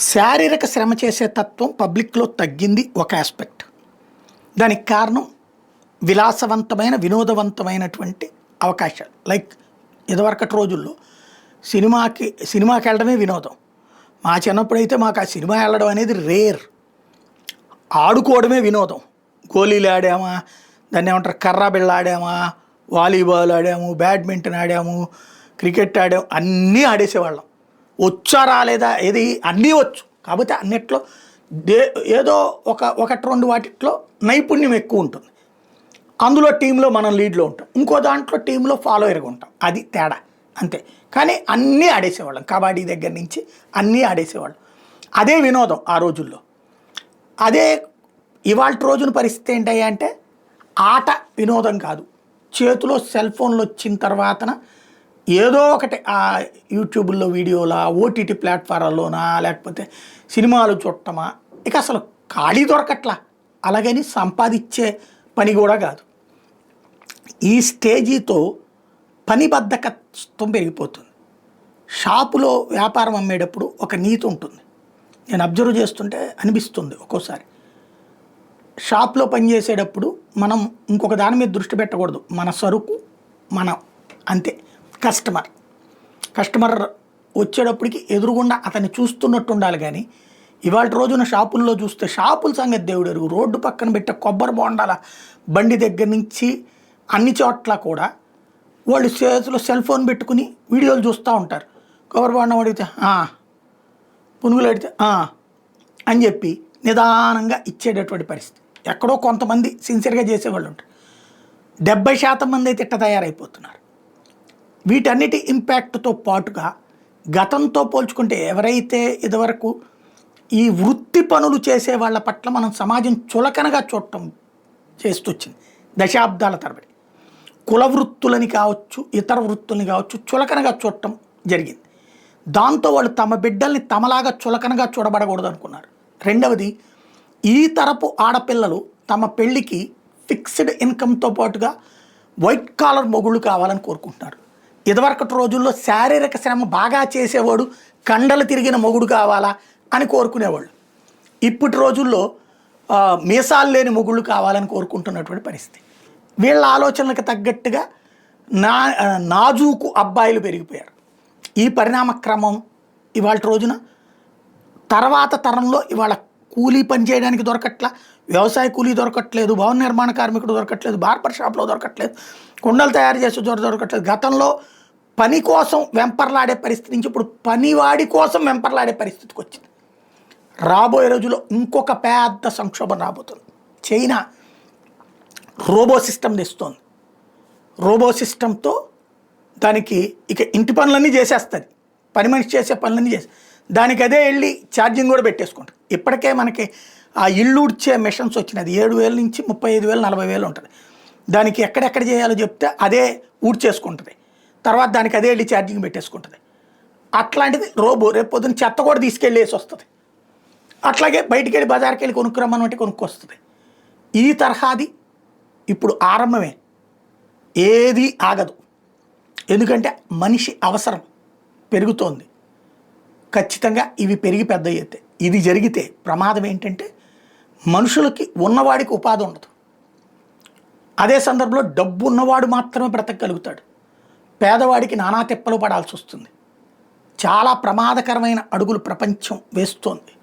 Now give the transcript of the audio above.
శారీరక శ్రమ చేసే తత్వం పబ్లిక్లో తగ్గింది ఒక ఆస్పెక్ట్. దానికి కారణం విలాసవంతమైన వినోదవంతమైనటువంటి అవకాశాలు. లైక్ ఇదివరకటి రోజుల్లో సినిమాకి వెళ్ళడమే వినోదం. మా చిన్నప్పుడైతే మాకు ఆ సినిమా వెళ్ళడం అనేది రేర్. ఆడుకోవడమే వినోదం. గోళీలు ఆడామా, దాన్ని ఏమంటారు కర్రా బిళ్ళ ఆడామా, వాలీబాల్ ఆడాము, బ్యాడ్మింటన్ ఆడాము, క్రికెట్ ఆడాము, అన్నీ ఆడేసేవాళ్ళం. వచ్చా రాలేదా ఏది అన్నీ వచ్చు. కాకపోతే అన్నిట్లో ఏదో ఒకటి రెండు వాటిట్లో నైపుణ్యం ఎక్కువ ఉంటుంది. అందులో టీంలో మనం లీడ్లో ఉంటాం, ఇంకో దాంట్లో టీంలో ఫాలోయర్గా ఉంటాం. అది తేడా అంతే. కానీ అన్నీ ఆడేసేవాళ్ళం. కబడ్డీ దగ్గర నుంచి అన్నీ ఆడేసేవాళ్ళం. అదే వినోదం ఆ రోజుల్లో. అదే ఇవాళ రోజున పరిస్థితి ఏంటయ్యా అంటే ఆట వినోదం కాదు. చేతిలో సెల్ ఫోన్లు వచ్చిన తర్వాతన ఏదో ఒకటి ఆ యూట్యూబ్లో వీడియోలా, ఓటీటీ ప్లాట్ఫారాల్లోనా, లేకపోతే సినిమాలు చూడటమా, ఇక అసలు ఖాళీ దొరకట్లా. అలాగని సంపాదించే పని కూడా కాదు. ఈ స్టేజీతో పని బద్ధకత్వం పెరిగిపోతుంది. షాపులో వ్యాపారం అమ్మేటప్పుడు ఒక నీతి ఉంటుంది. నేను అబ్జర్వ్ చేస్తుంటే అనిపిస్తుంది ఒక్కోసారి. షాప్లో పనిచేసేటప్పుడు మనం ఇంకొక దాని మీద దృష్టి పెట్టకూడదు. మన సరుకు మనం అంతే. కస్టమర్ వచ్చేటప్పటికి ఎదురుగుండా అతన్ని చూస్తున్నట్టు ఉండాలి. కానీ ఇవాళ రోజున షాపుల్లో చూస్తే షాపుల సంగతి దేవుడు ఎరుగు. రోడ్డు పక్కన పెట్టే కొబ్బరి బొండాల బండి దగ్గర నుంచి అన్ని చోట్ల కూడా వాళ్ళు చేతిలో సెల్ ఫోన్ పెట్టుకుని వీడియోలు చూస్తూ ఉంటారు. కొబ్బరి బొండం అడిగితే పునుగులు అడిగితే అని చెప్పి నిదానంగా ఇచ్చేటటువంటి పరిస్థితి. ఎక్కడో కొంతమంది సిన్సియర్గా చేసేవాళ్ళు ఉంటారు. 70% మంది అయితే ఇట్ట తయారైపోతున్నారు. వీటన్నిటి ఇంపాక్ట్తో పాటుగా గతంతో పోల్చుకుంటే ఎవరైతే ఇదివరకు ఈ వృత్తి పనులు చేసే వాళ్ళ పట్ల మనం సమాజం చులకనగా చూడటం చేస్తొచ్చింది దశాబ్దాల తరబడి. కుల వృత్తులని కావచ్చు, ఇతర వృత్తులని కావచ్చు, చులకనగా చూడటం జరిగింది. దాంతో వాళ్ళు తమ బిడ్డల్ని తమలాగా చులకనగా చూడబడకూడదు అనుకున్నారు. రెండవది, ఈ తరపు ఆడపిల్లలు తమ పెళ్ళికి ఫిక్స్డ్ ఇన్కమ్తో పాటుగా వైట్ కాలర్ మొగుళ్ళు కావాలని కోరుకుంటున్నారు. ఇదివరకటి రోజుల్లో శారీరక శ్రమ బాగా చేసేవాడు కండలు తిరిగిన మొగుడు కావాలా అని కోరుకునేవాళ్ళు. ఇప్పటి రోజుల్లో మీసాలు లేని మొగుళ్ళు కావాలని కోరుకుంటున్నటువంటి పరిస్థితి. వీళ్ళ ఆలోచనలకు తగ్గట్టుగా నాజూకు అబ్బాయిలు పెరిగిపోయారు. ఈ పరిణామ క్రమం ఇవాళ రోజున తర్వాత తరంలో ఇవాళ కూలీ పని చేయడానికి దొరకట్లా, వ్యవసాయ కూలీ దొరకట్లేదు, భవన నిర్మాణ కార్మికుడు దొరకట్లేదు, బార్బర్ షాప్లో దొరకట్లేదు, కుండలు తయారు చేసే చోట దొరకట్లేదు. గతంలో పని కోసం వెంపర్లాడే పరిస్థితి నుంచి ఇప్పుడు పనివాడి కోసం వెంపర్లాడే పరిస్థితికి వచ్చింది. రాబోయే రోజుల్లో ఇంకొక పెద్ద సంక్షోభం రాబోతుంది. చైనా రోబో సిస్టమ్ తెస్తోంది. రోబో సిస్టంతో దానికి ఇక ఇంటి పనులన్నీ చేసేస్తుంది. పని మనిషి చేసే పనులన్నీ చేసి దానికి అదే వెళ్ళి ఛార్జింగ్ కూడా పెట్టేసుకుంటుంది. ఇప్పటికే మనకి ఆ ఇల్లు ఉడ్చే మిషన్స్ వచ్చినది 7,000 నుంచి 35,000 40,000 ఉంటుంది. దానికి ఎక్కడెక్కడ చేయాలో చెప్తే అదే ఊడ్చేసుకుంటుంది. తర్వాత దానికి అదే వెళ్ళి ఛార్జింగ్ పెట్టేసుకుంటుంది. అట్లాంటిది రోబో రేపు పొద్దున్న చెత్త కూడా తీసుకెళ్ళేసి వస్తుంది. అట్లాగే బయటికి వెళ్ళి బజార్కి వెళ్ళి కొనుక్కురమ్మన్నట్టు కొనుక్కొస్తుంది. ఈ తరహాది ఇప్పుడు ఆరంభమే. ఏది ఆగదు. ఎందుకంటే మనిషి అవసరం పెరుగుతోంది. ఖచ్చితంగా ఇవి పెరిగి పెద్ద అయితే ఇది జరిగితే ప్రమాదం ఏంటంటే మనుషులకి ఉన్నవాడికి ఉపాధి ఉండదు. అదే సందర్భంలో డబ్బు ఉన్నవాడు మాత్రమే బ్రతకగలుగుతాడు. పేదవాడికి నానా తిప్పలు పడాల్సి వస్తుంది. చాలా ప్రమాదకరమైన అడుగులు ప్రపంచం వేస్తోంది.